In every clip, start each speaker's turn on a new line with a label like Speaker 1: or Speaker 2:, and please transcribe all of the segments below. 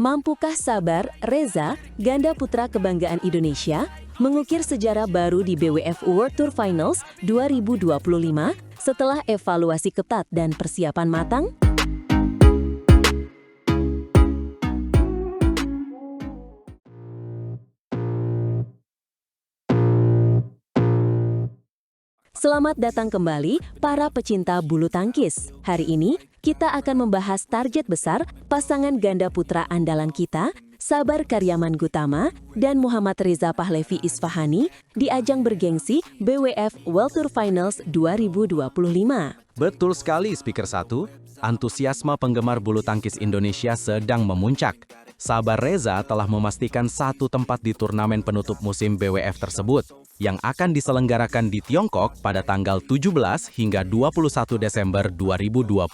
Speaker 1: Mampukah Sabar Reza, ganda putra kebanggaan Indonesia, mengukir sejarah baru di BWF World Tour Finals 2025 setelah evaluasi ketat dan persiapan matang? Selamat datang kembali para pecinta bulu tangkis. Hari ini kita akan membahas target besar pasangan ganda putra andalan kita, Sabar Karyaman Gutama dan Muhammad Reza Pahlavi Isfahani di ajang bergengsi BWF World Tour Finals 2025.
Speaker 2: Betul sekali, Speaker 1. Antusiasme penggemar bulu tangkis Indonesia sedang memuncak. Sabar Reza telah memastikan satu tempat di turnamen penutup musim BWF tersebut, yang akan diselenggarakan di Tiongkok pada tanggal 17 hingga 21 Desember 2025.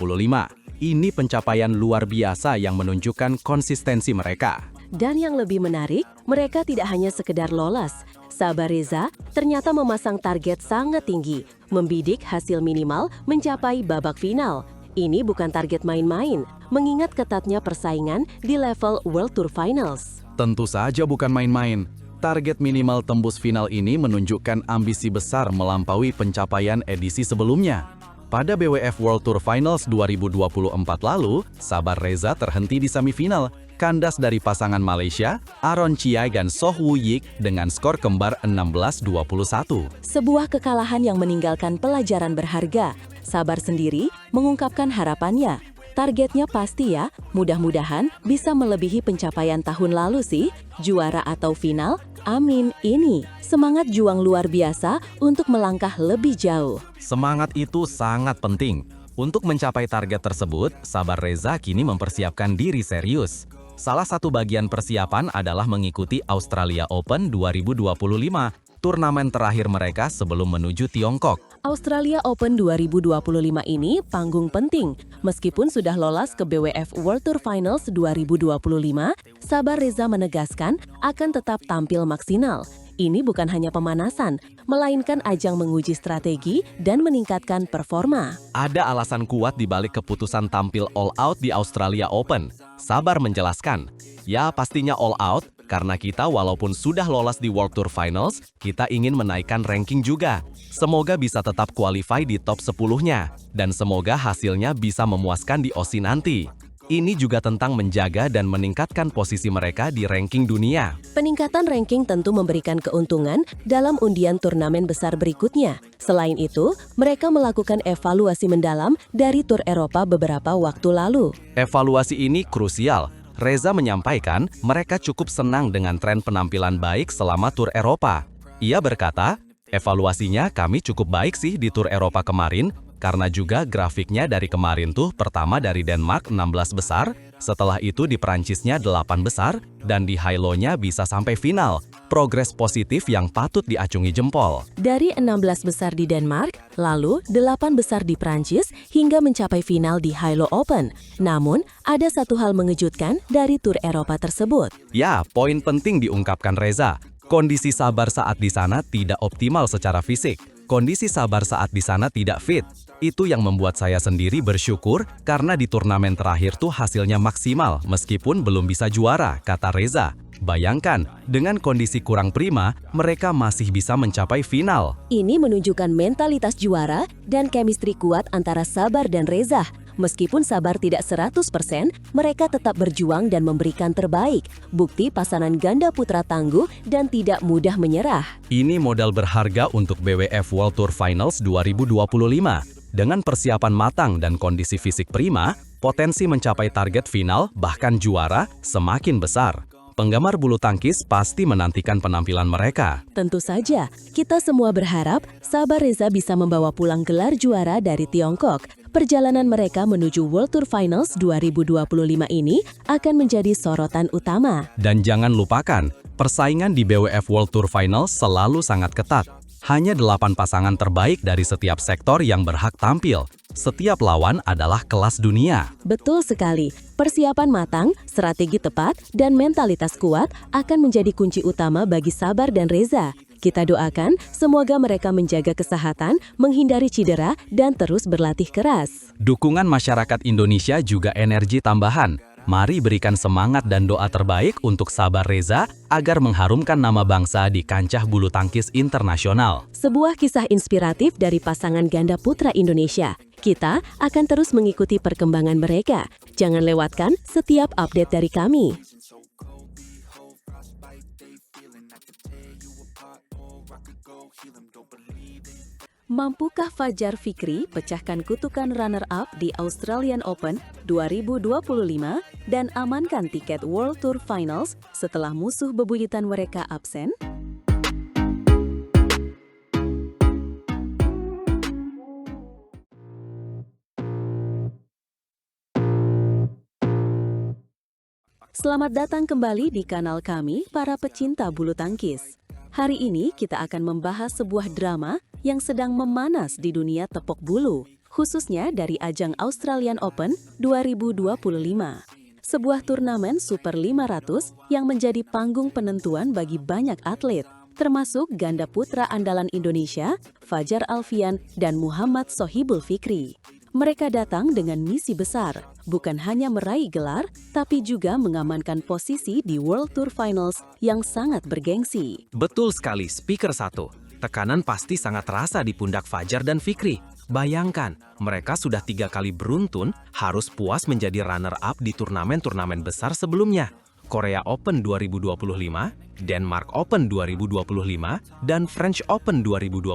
Speaker 2: Ini pencapaian luar biasa yang menunjukkan konsistensi mereka.
Speaker 1: Dan yang lebih menarik, mereka tidak hanya sekedar lolos. Sabar Reza ternyata memasang target sangat tinggi, membidik hasil minimal mencapai babak final. Ini bukan target main-main, mengingat ketatnya persaingan di level World Tour Finals.
Speaker 2: Tentu saja bukan main-main. Target minimal tembus final ini menunjukkan ambisi besar melampaui pencapaian edisi sebelumnya. Pada BWF World Tour Finals 2024 lalu, Sabar Reza terhenti di semifinal, kandas dari pasangan Malaysia, Aaron Chiai dan Soh Woo Yik dengan skor kembar 16-21.
Speaker 1: Sebuah kekalahan yang meninggalkan pelajaran berharga. Sabar sendiri mengungkapkan harapannya. Targetnya pasti ya, mudah-mudahan bisa melebihi pencapaian tahun lalu sih, juara atau final, amin. Ini semangat juang luar biasa untuk melangkah lebih jauh.
Speaker 2: Semangat itu sangat penting. Untuk mencapai target tersebut, Sabar Reza kini mempersiapkan diri serius. Salah satu bagian persiapan adalah mengikuti Australia Open 2025, turnamen terakhir mereka sebelum menuju Tiongkok.
Speaker 1: Australia Open 2025 ini panggung penting. Meskipun sudah lolos ke BWF World Tour Finals 2025, Sabar Reza menegaskan akan tetap tampil maksimal. Ini bukan hanya pemanasan, melainkan ajang menguji strategi dan meningkatkan performa.
Speaker 2: Ada alasan kuat di balik keputusan tampil all out di Australia Open. Sabar menjelaskan, ya pastinya all out, karena kita walaupun sudah lolos di World Tour Finals, kita ingin menaikkan ranking juga. Semoga bisa tetap qualify di top 10-nya, dan semoga hasilnya bisa memuaskan di Aussie nanti. Ini juga tentang menjaga dan meningkatkan posisi mereka di ranking dunia.
Speaker 1: Peningkatan ranking tentu memberikan keuntungan dalam undian turnamen besar berikutnya. Selain itu, mereka melakukan evaluasi mendalam dari Tour Eropa beberapa waktu lalu.
Speaker 2: Evaluasi ini krusial. Reza menyampaikan mereka cukup senang dengan tren penampilan baik selama Tour Eropa. Ia berkata, evaluasinya kami cukup baik sih di Tour Eropa kemarin, karena juga grafiknya dari kemarin tuh pertama dari Denmark 16 besar, setelah itu di Perancisnya 8 besar, dan di high-low-nya bisa sampai final. Progres positif yang patut diacungi jempol.
Speaker 1: Dari 16 besar di Denmark, lalu 8 besar di Prancis, hingga mencapai final di High-Low Open. Namun, ada satu hal mengejutkan dari Tour Eropa tersebut.
Speaker 2: Ya, poin penting diungkapkan Reza. Kondisi Sabar saat di sana tidak optimal secara fisik. Kondisi Sabar saat di sana tidak fit. Itu yang membuat saya sendiri bersyukur karena di turnamen terakhir tuh hasilnya maksimal meskipun belum bisa juara, kata Reza. Bayangkan, dengan kondisi kurang prima, mereka masih bisa mencapai final.
Speaker 1: Ini menunjukkan mentalitas juara dan chemistry kuat antara Sabar dan Reza. Meskipun Sabar tidak 100%, mereka tetap berjuang dan memberikan terbaik. Bukti pasangan ganda putra tangguh dan tidak mudah menyerah.
Speaker 2: Ini modal berharga untuk BWF World Tour Finals 2025. Dengan persiapan matang dan kondisi fisik prima, potensi mencapai target final, bahkan juara, semakin besar. Penggemar bulu tangkis pasti menantikan penampilan mereka.
Speaker 1: Tentu saja, kita semua berharap Sabar Reza bisa membawa pulang gelar juara dari Tiongkok. Perjalanan mereka menuju World Tour Finals 2025 ini akan menjadi sorotan utama.
Speaker 2: Dan jangan lupakan, persaingan di BWF World Tour Finals selalu sangat ketat. Hanya 8 pasangan terbaik dari setiap sektor yang berhak tampil. Setiap lawan adalah kelas dunia.
Speaker 1: Betul sekali. Persiapan matang, strategi tepat, dan mentalitas kuat akan menjadi kunci utama bagi Sabar dan Reza. Kita doakan semoga mereka menjaga kesehatan, menghindari cedera, dan terus berlatih keras.
Speaker 2: Dukungan masyarakat Indonesia juga energi tambahan. Mari berikan semangat dan doa terbaik untuk Sabar Reza agar mengharumkan nama bangsa di kancah bulu tangkis internasional.
Speaker 1: Sebuah kisah inspiratif dari pasangan ganda putra Indonesia. Kita akan terus mengikuti perkembangan mereka. Jangan lewatkan setiap update dari kami. Mampukah Fajar Fikri pecahkan kutukan runner-up di Australian Open 2025 dan amankan tiket World Tour Finals setelah musuh bebuyutan mereka absen? Selamat datang kembali di kanal kami, para pecinta bulu tangkis. Hari ini kita akan membahas sebuah drama yang sedang memanas di dunia tepok bulu, khususnya dari ajang Australian Open 2025. Sebuah turnamen Super 500 yang menjadi panggung penentuan bagi banyak atlet, termasuk ganda putra andalan Indonesia, Fajar Alfian dan Muhammad Sohibul Fikri. Mereka datang dengan misi besar, bukan hanya meraih gelar, tapi juga mengamankan posisi di World Tour Finals yang sangat bergengsi.
Speaker 3: Betul sekali, Speaker 1. Tekanan pasti sangat terasa di pundak Fajar dan Fikri. Bayangkan, mereka sudah 3 kali beruntun harus puas menjadi runner-up di turnamen-turnamen besar sebelumnya. Korea Open 2025, Denmark Open 2025, dan French Open 2025.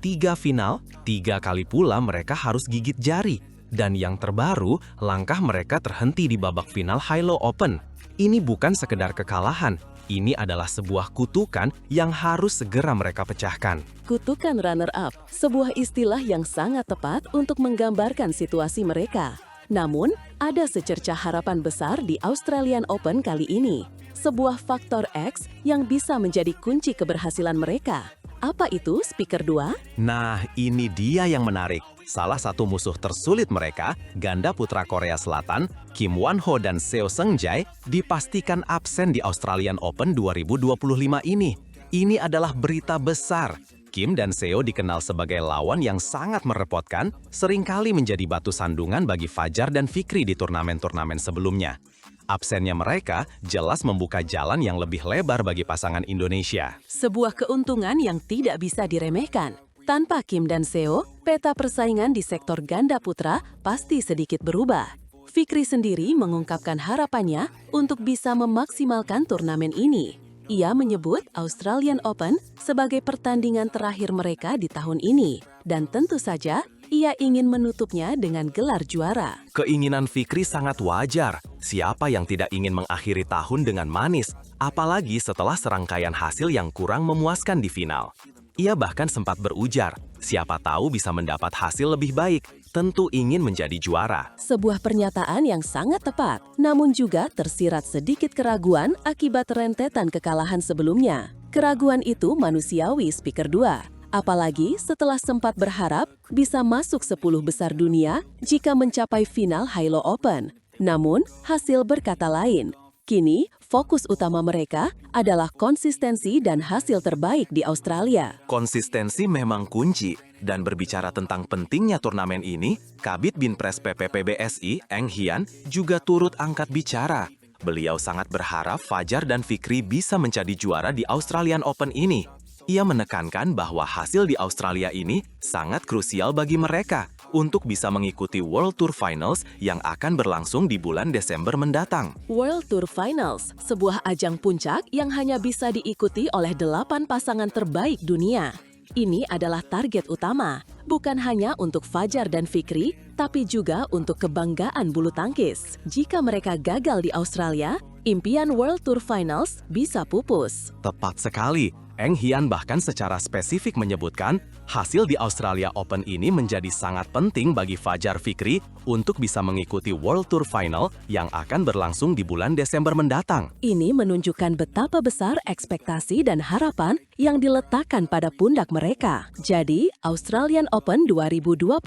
Speaker 3: 3 final, 3 kali pula mereka harus gigit jari. Dan yang terbaru, langkah mereka terhenti di babak final Hilo Open. Ini bukan sekedar kekalahan, ini adalah sebuah kutukan yang harus segera mereka pecahkan.
Speaker 1: Kutukan runner-up, sebuah istilah yang sangat tepat untuk menggambarkan situasi mereka. Namun, ada secercah harapan besar di Australian Open kali ini. Sebuah faktor X yang bisa menjadi kunci keberhasilan mereka. Apa itu, Speaker 2?
Speaker 3: Nah, ini dia yang menarik. Salah satu musuh tersulit mereka, ganda putra Korea Selatan, Kim Won-ho dan Seo Seung-jae, dipastikan absen di Australian Open 2025 ini. Ini adalah berita besar. Kim dan Seo dikenal sebagai lawan yang sangat merepotkan, seringkali menjadi batu sandungan bagi Fajar dan Fikri di turnamen-turnamen sebelumnya. Absennya mereka jelas membuka jalan yang lebih lebar bagi pasangan Indonesia.
Speaker 1: Sebuah keuntungan yang tidak bisa diremehkan. Tanpa Kim dan Seo, peta persaingan di sektor ganda putra pasti sedikit berubah. Fikri sendiri mengungkapkan harapannya untuk bisa memaksimalkan turnamen ini. Ia menyebut Australian Open sebagai pertandingan terakhir mereka di tahun ini. Dan tentu saja, ia ingin menutupnya dengan gelar juara.
Speaker 3: Keinginan Fikri sangat wajar. Siapa yang tidak ingin mengakhiri tahun dengan manis, apalagi setelah serangkaian hasil yang kurang memuaskan di final. Ia bahkan sempat berujar, siapa tahu bisa mendapat hasil lebih baik, tentu ingin menjadi juara.
Speaker 1: Sebuah pernyataan yang sangat tepat, namun juga tersirat sedikit keraguan akibat rentetan kekalahan sebelumnya. Keraguan itu manusiawi, Speaker 2. Apalagi setelah sempat berharap bisa masuk 10 besar dunia jika mencapai final Hilo Open. Namun, hasil berkata lain. Kini, fokus utama mereka adalah konsistensi dan hasil terbaik di Australia.
Speaker 3: Konsistensi memang kunci, dan berbicara tentang pentingnya turnamen ini, Kabid Binpres PPPBSI, Eng Hian, juga turut angkat bicara. Beliau sangat berharap Fajar dan Fikri bisa menjadi juara di Australian Open ini. Ia menekankan bahwa hasil di Australia ini sangat krusial bagi mereka untuk bisa mengikuti World Tour Finals yang akan berlangsung di bulan Desember mendatang.
Speaker 1: World Tour Finals, sebuah ajang puncak yang hanya bisa diikuti oleh 8 pasangan terbaik dunia. Ini adalah target utama, bukan hanya untuk Fajar dan Fikri, tapi juga untuk kebanggaan bulu tangkis. Jika mereka gagal di Australia, impian World Tour Finals bisa pupus.
Speaker 3: Tepat sekali. Eng Hian bahkan secara spesifik menyebutkan, hasil di Australia Open ini menjadi sangat penting bagi Fajar Fikri untuk bisa mengikuti World Tour Final yang akan berlangsung di bulan Desember mendatang.
Speaker 1: Ini menunjukkan betapa besar ekspektasi dan harapan yang diletakkan pada pundak mereka. Jadi, Australian Open 2025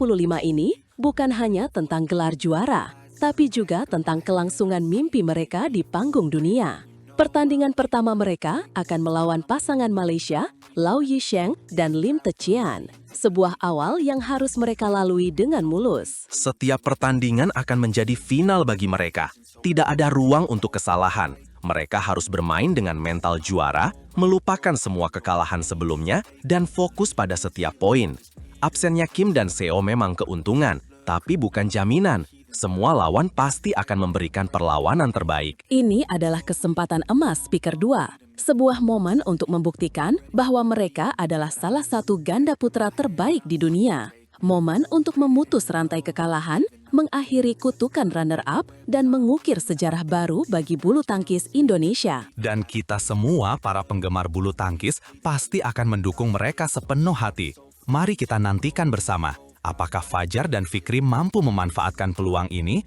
Speaker 1: ini bukan hanya tentang gelar juara, tapi juga tentang kelangsungan mimpi mereka di panggung dunia. Pertandingan pertama mereka akan melawan pasangan Malaysia, Lau Yisheng dan Lim Techian. Sebuah awal yang harus mereka lalui dengan mulus.
Speaker 3: Setiap pertandingan akan menjadi final bagi mereka. Tidak ada ruang untuk kesalahan. Mereka harus bermain dengan mental juara, melupakan semua kekalahan sebelumnya, dan fokus pada setiap poin. Absennya Kim dan Seo memang keuntungan, tapi bukan jaminan. Semua lawan pasti akan memberikan perlawanan terbaik.
Speaker 1: Ini adalah kesempatan emas Speaker 2. Sebuah momen untuk membuktikan bahwa mereka adalah salah satu ganda putra terbaik di dunia. Momen untuk memutus rantai kekalahan, mengakhiri kutukan runner-up, dan mengukir sejarah baru bagi bulu tangkis Indonesia.
Speaker 2: Dan kita semua para penggemar bulu tangkis pasti akan mendukung mereka sepenuh hati. Mari kita nantikan bersama, apakah Fajar dan Fikri mampu memanfaatkan peluang ini